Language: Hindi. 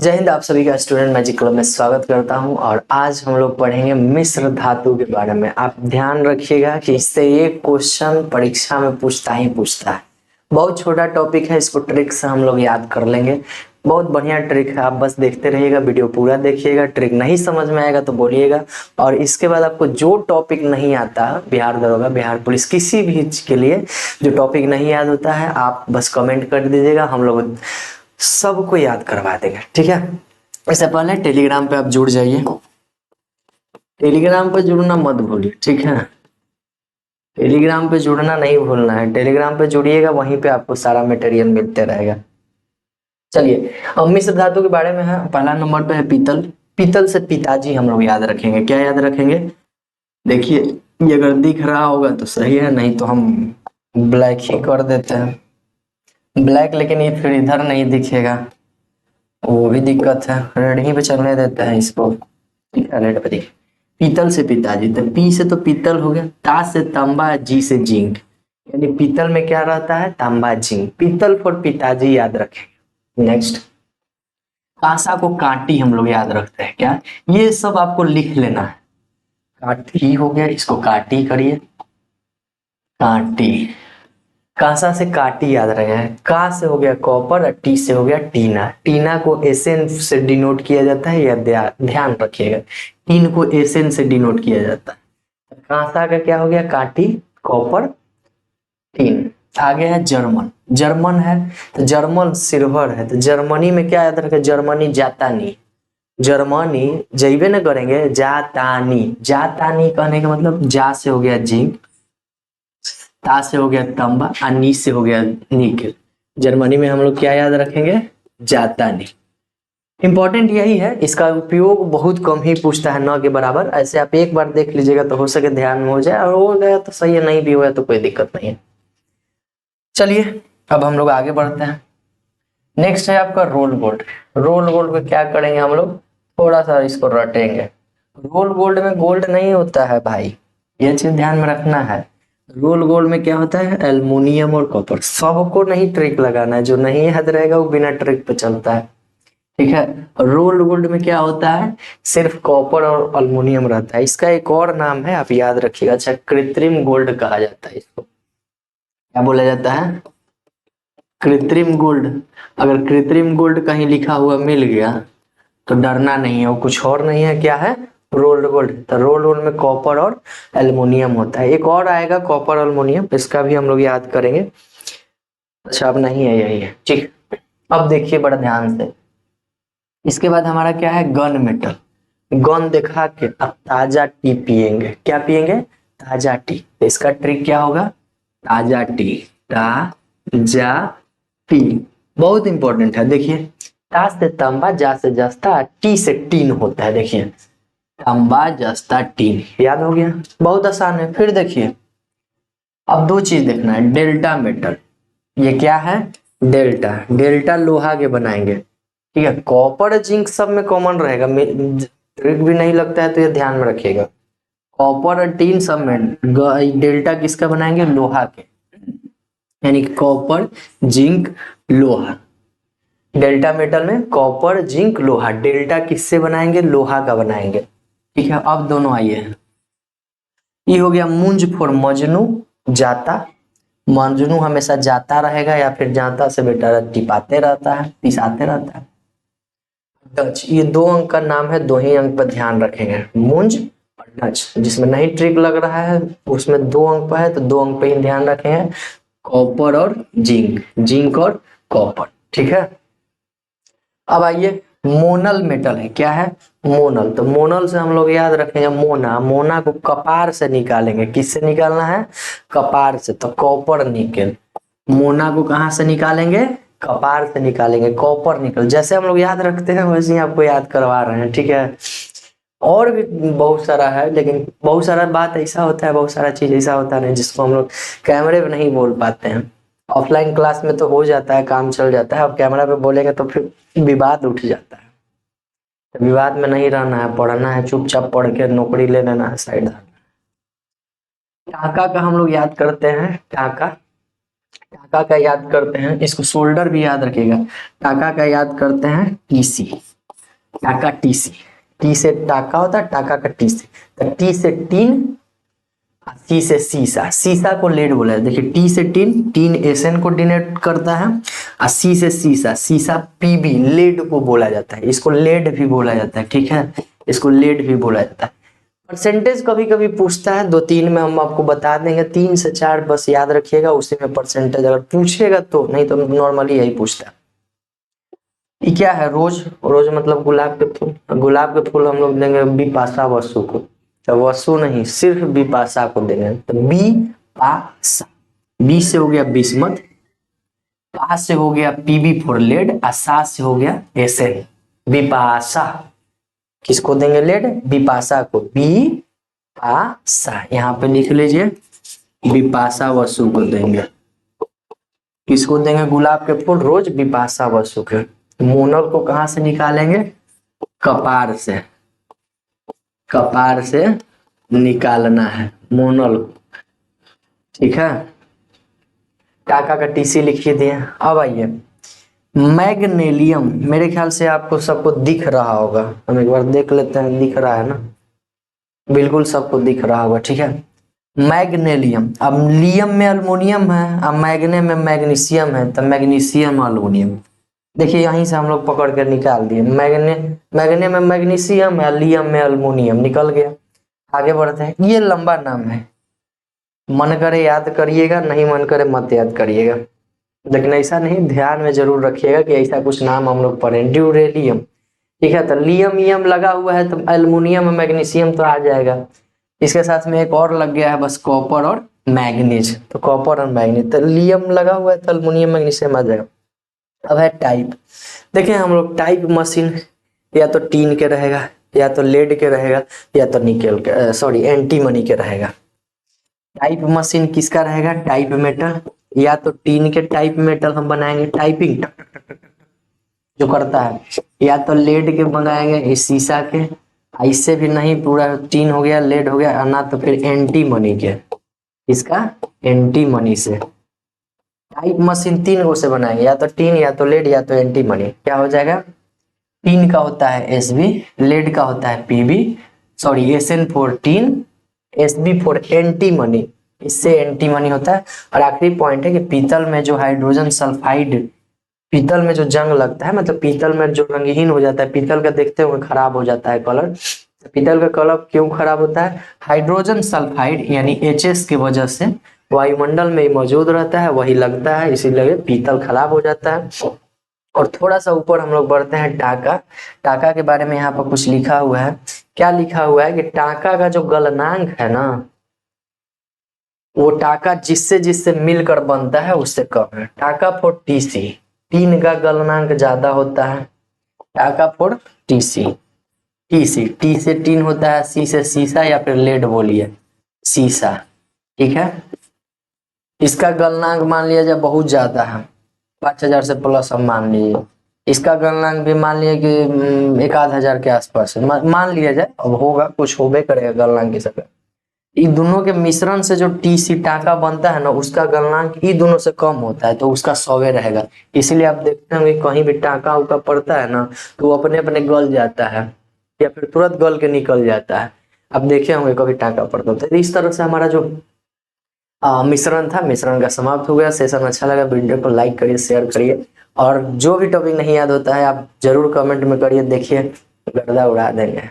जय हिंद। आप सभी का स्टूडेंट मैजिक क्लब में स्वागत करता हूं और आज हम लोग पढ़ेंगे मिश्र धातु के बारे में। आप ध्यान रखिएगा कि इससे एक क्वेश्चन परीक्षा में पूछता ही पूछता है। बहुत छोटा टॉपिक है, इसको ट्रिक से हम लोग याद कर लेंगे। बहुत बढ़िया ट्रिक है, आप बस देखते रहिएगा, वीडियो पूरा देखिएगा। ट्रिक नहीं समझ में आएगा तो बोलिएगा। और इसके बाद आपको जो टॉपिक नहीं आता, बिहार दरोगा, बिहार पुलिस, किसी भी के लिए जो टॉपिक नहीं याद होता है, आप बस कमेंट कर दीजिएगा, हम लोग सबको याद करवा देंगे। ठीक है। इससे पहले टेलीग्राम पे आप जुड़ जाइए। टेलीग्राम पे जुड़ना मत भूलिए, ठीक है। टेलीग्राम पे जुड़ना नहीं भूलना है। टेलीग्राम पे जुड़िएगा, वहीं पे आपको सारा मटेरियल मिलते रहेगा। चलिए, अब मिश्र धातु के बारे में है। पहला नंबर पे है पीतल। पीतल से पिताजी हम लोग याद रखेंगे। क्या याद रखेंगे? देखिए, ये अगर दिख रहा होगा तो सही है, नहीं तो हम ब्लैक ही कर देते हैं। ब्लैक, लेकिन ये फिर इधर नहीं दिखेगा, वो भी दिक्कत है। रेड ही पे चलने देते हैं इसको। ठीक है, रेड पे देखिए। पीतल से पिताजी, तो पी से तो पीतल हो गया, ता से तांबा, जी से जिंक। यानी पीतल में क्या रहता है? तांबा, जिंक। पीतल फॉर पिताजी याद रखें। नेक्स्ट, कांसा को कांटी हम लोग याद रखते हैं। क्या? ये सब आपको लिख लेना है। काटी हो गया, इसको काटी करिए, कांटी। कांसा से काटी याद रहे हैं। का से हो गया कॉपर और टी से हो गया टीना। टीना को एसएन से डिनोट किया जाता है, या ध्यान रखिएगा, टीन को एसएन से डिनोट किया जाता है। कांसा का क्या हो गया? काटी, कॉपर, टीन। आगे है जर्मन। जर्मन है तो जर्मन सिल्वर है, तो जर्मनी में क्या याद रखे? जर्मनी, जातानी। जर्मनी जैबे न करेंगे, जातानी। जातानी कहने का मतलब जा से हो गया जिंक, ता से हो गया तांबा और नी से हो गया निकल। जर्मनी में हम लोग क्या याद रखेंगे? जातानी। इंपॉर्टेंट यही है, इसका उपयोग बहुत कम ही पूछता है, न के बराबर। ऐसे आप एक बार देख लीजिएगा तो हो सके ध्यान में हो जाए, और हो गया तो सही है, नहीं भी हुआ तो कोई दिक्कत नहीं है। चलिए, अब हम लोग आगे बढ़ते हैं। नेक्स्ट है आपका रोल गोल्ड। रोल गोल्ड में क्या करेंगे हम लोग? थोड़ा सा इसको रटेंगे। रोल गोल्ड में गोल्ड नहीं होता है भाई, ये चीज ध्यान में रखना है। रोल गोल्ड में क्या होता है? एल्युमिनियम और कॉपर। सबको नहीं ट्रिक लगाना है, जो नहीं याद रहेगा वो बिना ट्रिक पे चलता है। ठीक है। रोल गोल्ड में क्या होता है? सिर्फ कॉपर और एल्युमिनियम रहता है। इसका एक और नाम है, आप याद रखिएगा। अच्छा, कृत्रिम गोल्ड कहा जाता है इसको। क्या बोला जाता है? कृत्रिम गोल्ड। अगर कृत्रिम गोल्ड कहीं लिखा हुआ मिल गया तो डरना नहीं है, वो कुछ और नहीं है। क्या है? Rolled gold. तो रोल्ड गोल्ड में कॉपर और एल्युमिनियम होता है। एक और आएगा कॉपर एल्युमिनियम, इसका भी हम लोग याद करेंगे। अच्छा, अब नहीं है, यही है। ठीक, अब देखिए बड़ा ध्यान से। इसके बाद हमारा क्या है? Gun metal. गन दिखा के अब ताजा टी पियेंगे। क्या पियेंगे? ताजा टी। तो इसका ट्रिक क्या होगा? ताजा टी, ताजा टी। बहुत इंपॉर्टेंट है। देखिए, ता से तांबा, जा से जस्ता, टी से टीन होता है। देखिए, तांबा, जस्ता, टीन। याद हो गया? बहुत आसान है। फिर देखिए, अब दो चीज देखना है। डेल्टा मेटल, ये क्या है? डेल्टा। डेल्टा लोहा के बनाएंगे। ठीक है। कॉपर जिंक सब में कॉमन रहेगा, ट्रिक भी नहीं लगता है तो ये ध्यान में रखिएगा। कॉपर और टीन सब में डेल्टा किसका बनाएंगे? लोहा के। यानी कॉपर, जिंक, लोहा। डेल्टा मेटल में कॉपर, जिंक, लोहा। डेल्टा किससे बनाएंगे? लोहा का बनाएंगे। ठीक है। अब दोनों आइए, ये हो गया मुंज फॉर मजनू, जाता। मजनू हमेशा जाता रहेगा, या फिर जाता से बेटा टिपाते रहता है, पिसाते रहता है। डच, ये दो अंक का नाम है, दो ही अंक पर ध्यान रखेंगे, मुंज और डच। जिसमें नहीं ट्रिक लग रहा है उसमें दो अंक पर है, तो दो अंक पे ही ध्यान रखेंगे। कॉपर और जिंक, जिंक और कॉपर। ठीक है। अब आइए, मोनल मेटल है। क्या है? मोनल। तो मोनल से हम लोग याद रखेंगे मोना। मोना को कपार से निकालेंगे। किससे निकालना है? कपार से। तो कॉपर निकल। मोना को कहां से निकालेंगे? कपार से निकालेंगे, कॉपर निकल। जैसे हम लोग याद रखते हैं वैसे ही आपको याद करवा रहे हैं। ठीक है। और भी बहुत सारा है, लेकिन बहुत सारा बात ऐसा होता है, बहुत सारा चीज ऐसा होता है जिसको हम लोग कैमरे पे नहीं बोल पाते हैं। ऑफलाइन क्लास में तो हो जाता है, काम चल जाता है। अब कैमरा पे बोलेंगे तो फिर विवाद उठ जाता है। तो विवाद में नहीं रहना है, पढ़ना है, चुपचाप पढ़ के नौकरी ले लेना है, साइड। टाका का हम लोग याद करते हैं। टाका, टाका का याद करते हैं, इसको शोल्डर भी याद रखिएगा। टाका का याद करते हैं टीसी। टाका टीसी, टी से टाका होता है, टाका का टी से, तो टी से टीन, सी से सीसा, सीसा को लेड बोला है। देखिए टी से टीन, टीन एसएन को डिनोट करता है, और सी से सीसा, सीसा पीबी लेड को बोला जाता है, इसको लेड भी बोला जाता है, ठीक है, इसको लेड भी बोला जाता है। परसेंटेज कभी कभी पूछता है, 2-3 में हम आपको बता देंगे, 3 से 4 बस याद रखिएगा, उसी में परसेंटेज अगर पूछेगा तो, नहीं तो नॉर्मली यही पूछता है। ये क्या है, रोज, रोज मतलब गुलाब के फूल, गुलाब के फूल हम लोग देंगे बिपाशा वसु को, तो वसु नहीं सिर्फ बिपाशा को देंगे, तो बी पाशा, बी से हो गया बिस्मत, पा से हो गया पीबी फॉर लेड, और सा से हो गया एसएन, बिपाशा। किसको देंगे लेड, बिपाशा को, बी पाशा, यहाँ पे लिख लीजिए बिपाशा वसु को देंगे। किसको देंगे गुलाब के फूल, रोज बिपाशा वसु के। मोनल को कहां से निकालेंगे, कपार से, कपार से निकालना है मोनल, ठीक है। टाका का टीसी लिखिए दिए। अब आइए मैग्नेलियम, मेरे ख्याल से आपको सबको दिख रहा होगा, हम एक बार देख लेते हैं, दिख रहा है ना, बिल्कुल सबको दिख रहा होगा, ठीक है। मैग्नेलियम, अब लियम में अल्मोनियम है, अब मैग्ने में मैग्नीशियम है, तो मैग्नीशियम अल्मोनियम, देखिए यहीं से हम लोग पकड़ कर निकाल दिए, मैग्ने, मैग्ने में मैग्नीशियम है, लियम में अल्मोनियम, निकल गया। आगे बढ़ते हैं, ये लंबा नाम है, मन करे याद करिएगा, नहीं मन करे मत याद करिएगा, लेकिन ऐसा नहीं, ध्यान में जरूर रखिएगा कि ऐसा कुछ नाम हम लोग पढ़े, ड्यूरेलियम, ठीक है। तो लियम यम लगा हुआ है, तो एल्युमिनियम और मैग्नीशियम तो आ जाएगा, इसके साथ में एक और लग गया है बस, कॉपर और मैग्नीज, तो कॉपर और मैग्नीज, तो लियम लगा हुआ है तो एल्युमिनियम मैग्नीशियम आ जाएगा। अब है टाइप, देखिए हम लोग टाइप मशीन या तो टीन के रहेगा, या तो लेड के रहेगा, या तो निकेल के, सॉरी एंटीमनी के रहेगा। टाइप मशीन किसका रहेगा, टाइप मेटल, या तो टीन के टाइप मेटल हम बनाएंगे, टाइपिंग जो करता है, या तो लेड के बनाएंगे, इस शीशा के, इससे भी नहीं, पूरा टीन हो गया, लेड हो गया, ना तो फिर एंटीमनी के, इसका एंटीमनी से। टाइप मशीन 3 गो से बनाएंगे, या तो टीन, या तो लेड, या तो एंटीमनी, क्या हो जाएगा, टीन का होता है एसबी, लेड का होता है PB, sorry SN for tin, SB for antimony, इससे एंटीमनी होता है। और आखिरी पॉइंट है कि पीतल में जो हाइड्रोजन सल्फाइड, पीतल में जो जंग लगता है, मतलब पीतल में जो रंगहीन हो जाता है, पीतल का देखते हुए खराब हो जाता है कलर, पीतल का कलर क्यों खराब होता है, हाइड्रोजन सल्फाइड यानी एचएस की वजह से वायुमंडल में मौजूद रहता है, वही लगता है, इसीलिए पीतल खराब हो जाता है। और थोड़ा सा ऊपर हम लोग बढ़ते हैं, टाका, टाका के बारे में यहाँ पर कुछ लिखा हुआ है, क्या लिखा हुआ है कि टाका का जो गलनांक है ना, वो टाका जिससे जिससे मिलकर बनता है उससे कम है। टाका फॉर टीसी, टीन का गलनांक ज्यादा होता है, टाका फॉर टीसी, टीसी, टी से टीन होता है, सी से सीसा, या फिर लेड बोलिए सीसा, ठीक है। इसका गलनांक मान लिया जाए बहुत ज्यादा है, 5000 से प्लस हम मान लीजिए, इसका गलनांक भी मान लिया कि 1000 के आसपास है, मान लिया जाए, अब होगा कुछ होबे करेगा गलनांक की सकता, इन दोनों के मिश्रण से जो टीसी टाका बनता है ना, उसका गलनांक इन दोनों से कम होता है, तो उसका 100 रहेगा। इसीलिए आप देखते होंगे कहीं भी टाका उका पड़ता है ना, तो वो अपने अपने गल जाता है, या फिर तुरंत गल के निकल जाता है। अब देखे होंगे कभी टाका पड़ता है, तो इस तरह से हमारा जो मिश्रण था, मिश्रण का समाप्त हो गया। सेशन अच्छा लगा, वीडियो को लाइक करिए, शेयर करिए, और जो भी टॉपिक नहीं याद होता है आप जरूर कमेंट में करिए, देखिए गर्दा उड़ा देंगे।